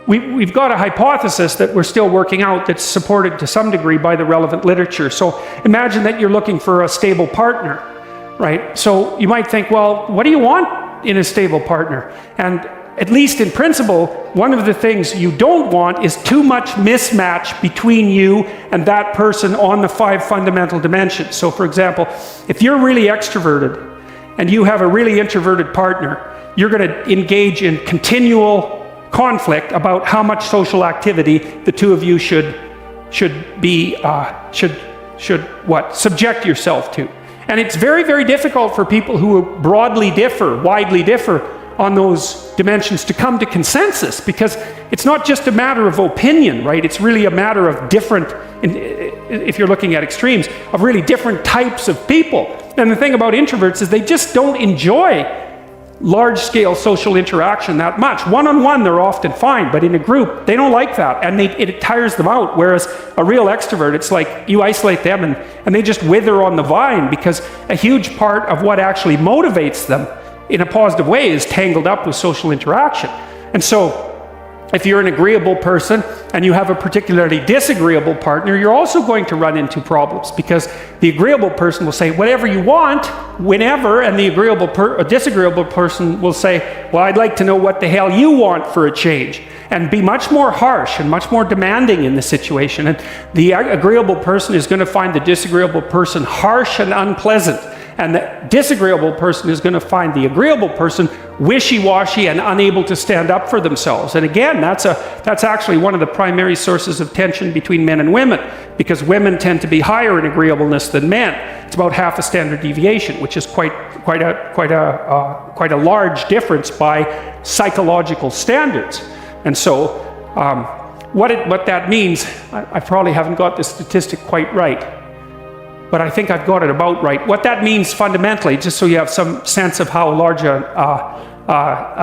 we've got a hypothesis that we're still working out that's supported to some degree by the relevant literature. So imagine that you're looking for a stable partner, right? So you might think, well, what do you want in a stable partner? And at least in principle, one of the things you don't want is too much mismatch between you and that person on the 5 fundamental dimensions. So for example, if you're really extroverted and you have a really introverted partner, you're going to engage in continual conflict about how much social activity the two of you should subject yourself to. And it's very, very difficult for people who widely differ on those dimensions to come to consensus, because it's not just a matter of opinion, right? It's really a matter of different, if you're looking at extremes, of really different types of people. And the thing about introverts is they just don't enjoy large-scale social interaction that much. One-on-one, they're often fine, but in a group, they don't like that, and it tires them out. Whereas a real extrovert, it's like you isolate them and they just wither on the vine, because a huge part of what actually motivates them in a positive way is tangled up with social interaction. And so if you're an agreeable person and you have a particularly disagreeable partner, you're also going to run into problems, because the agreeable person will say whatever you want, whenever, and the disagreeable person will say, well, I'd like to know what the hell you want for a change, and be much more harsh and much more demanding in the situation. And the agreeable person is going to find the disagreeable person harsh and unpleasant. And the disagreeable person is going to find the agreeable person wishy-washy and unable to stand up for themselves. And again, that's actually one of the primary sources of tension between men and women, because women tend to be higher in agreeableness than men. It's about half a standard deviation, which is quite a large difference by psychological standards. And so, what that means, I probably haven't got the statistic quite right, but I think I've got it about right. What that means fundamentally, just so you have some sense of how large an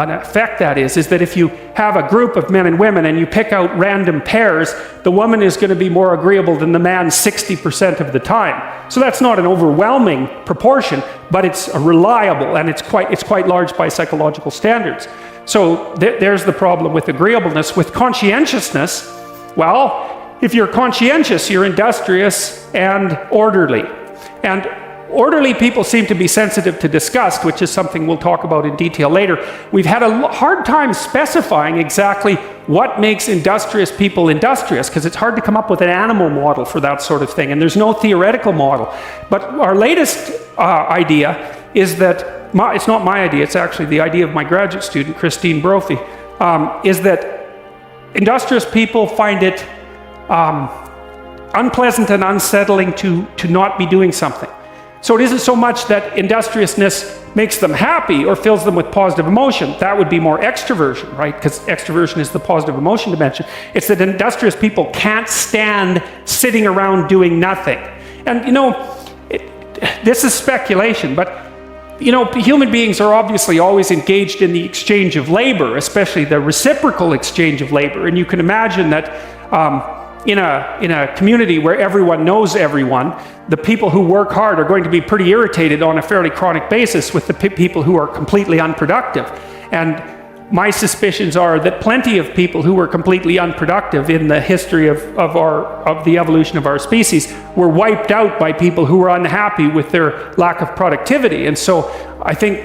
effect that is that if you have a group of men and women and you pick out random pairs, the woman is going to be more agreeable than the man 60% of the time. So that's not an overwhelming proportion, but it's reliable, and it's quite large by psychological standards. So there's the problem with agreeableness. With conscientiousness, well, if you're conscientious, you're industrious and orderly. And orderly people seem to be sensitive to disgust, which is something we'll talk about in detail later. We've had a hard time specifying exactly what makes industrious people industrious, because it's hard to come up with an animal model for that sort of thing, and there's no theoretical model. But our latest idea is that, it's not my idea, it's actually the idea of my graduate student, Christine Brophy, is that industrious people find it unpleasant and unsettling to not be doing something. So it isn't so much that industriousness makes them happy or fills them with positive emotion. That would be more extroversion, right? Because extroversion is the positive emotion dimension. It's that industrious people can't stand sitting around doing nothing. And this is speculation, but human beings are obviously always engaged in the exchange of labor, especially the reciprocal exchange of labor. And you can imagine that in a community where everyone knows everyone, the people who work hard are going to be pretty irritated on a fairly chronic basis with the people who are completely unproductive. And my suspicions are that plenty of people who were completely unproductive in the history of the evolution of our species were wiped out by people who were unhappy with their lack of productivity. And so I think,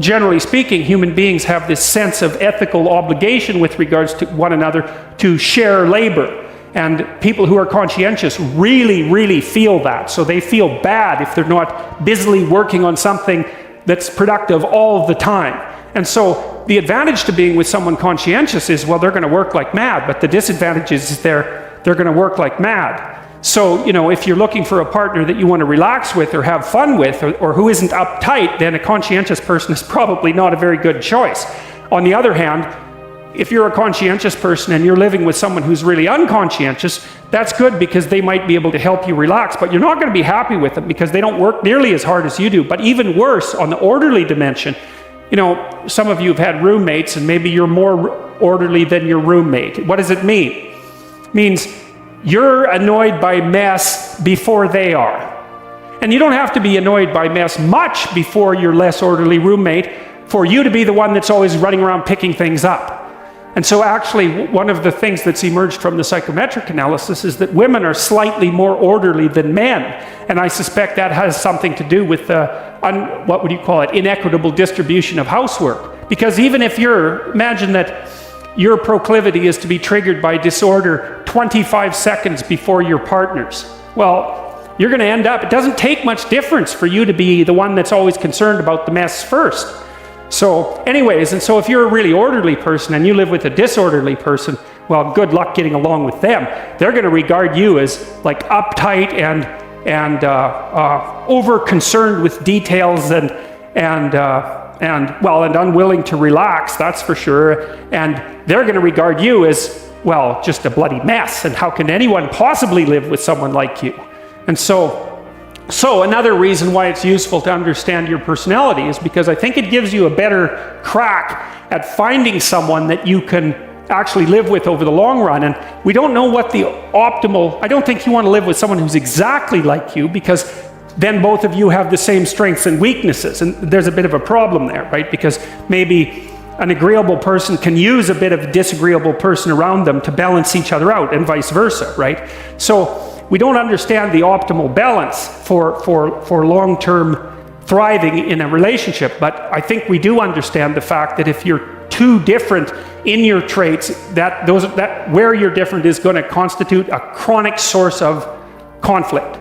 generally speaking, human beings have this sense of ethical obligation with regards to one another to share labor. And people who are conscientious really, really feel that. So they feel bad if they're not busily working on something that's productive all the time. And so the advantage to being with someone conscientious is, well, they're going to work like mad, but the disadvantage is they're going to work like mad. So, if you're looking for a partner that you want to relax with or have fun with, or who isn't uptight, then a conscientious person is probably not a very good choice. On the other hand, if you're a conscientious person and you're living with someone who's really unconscientious, that's good, because they might be able to help you relax, but you're not going to be happy with them because they don't work nearly as hard as you do. But even worse, on the orderly dimension, some of you have had roommates, and maybe you're more orderly than your roommate. What does it mean? It means you're annoyed by mess before they are. And you don't have to be annoyed by mess much before your less orderly roommate for you to be the one that's always running around picking things up. And so actually, one of the things that's emerged from the psychometric analysis is that women are slightly more orderly than men. And I suspect that has something to do with the, what would you call it, inequitable distribution of housework. Because even if imagine that your proclivity is to be triggered by disorder 25 seconds before your partner's. Well, you're going to end up, it doesn't take much difference for you to be the one that's always concerned about the mess first. So anyways, and so if you're a really orderly person and you live with a disorderly person, well, good luck getting along with them. They're going to regard you as like uptight and over concerned with details and unwilling to relax, that's for sure. And they're going to regard you as, well, just a bloody mess. And how can anyone possibly live with someone like you? And so another reason why it's useful to understand your personality is because I think it gives you a better crack at finding someone that you can actually live with over the long run. And we don't know what the optimal, I don't think you want to live with someone who's exactly like you, because then both of you have the same strengths and weaknesses. And there's a bit of a problem there, right? Because maybe an agreeable person can use a bit of a disagreeable person around them to balance each other out, and vice versa, right? So we don't understand the optimal balance for long-term thriving in a relationship, but I think we do understand the fact that if you're too different in your traits, that where you're different is going to constitute a chronic source of conflict.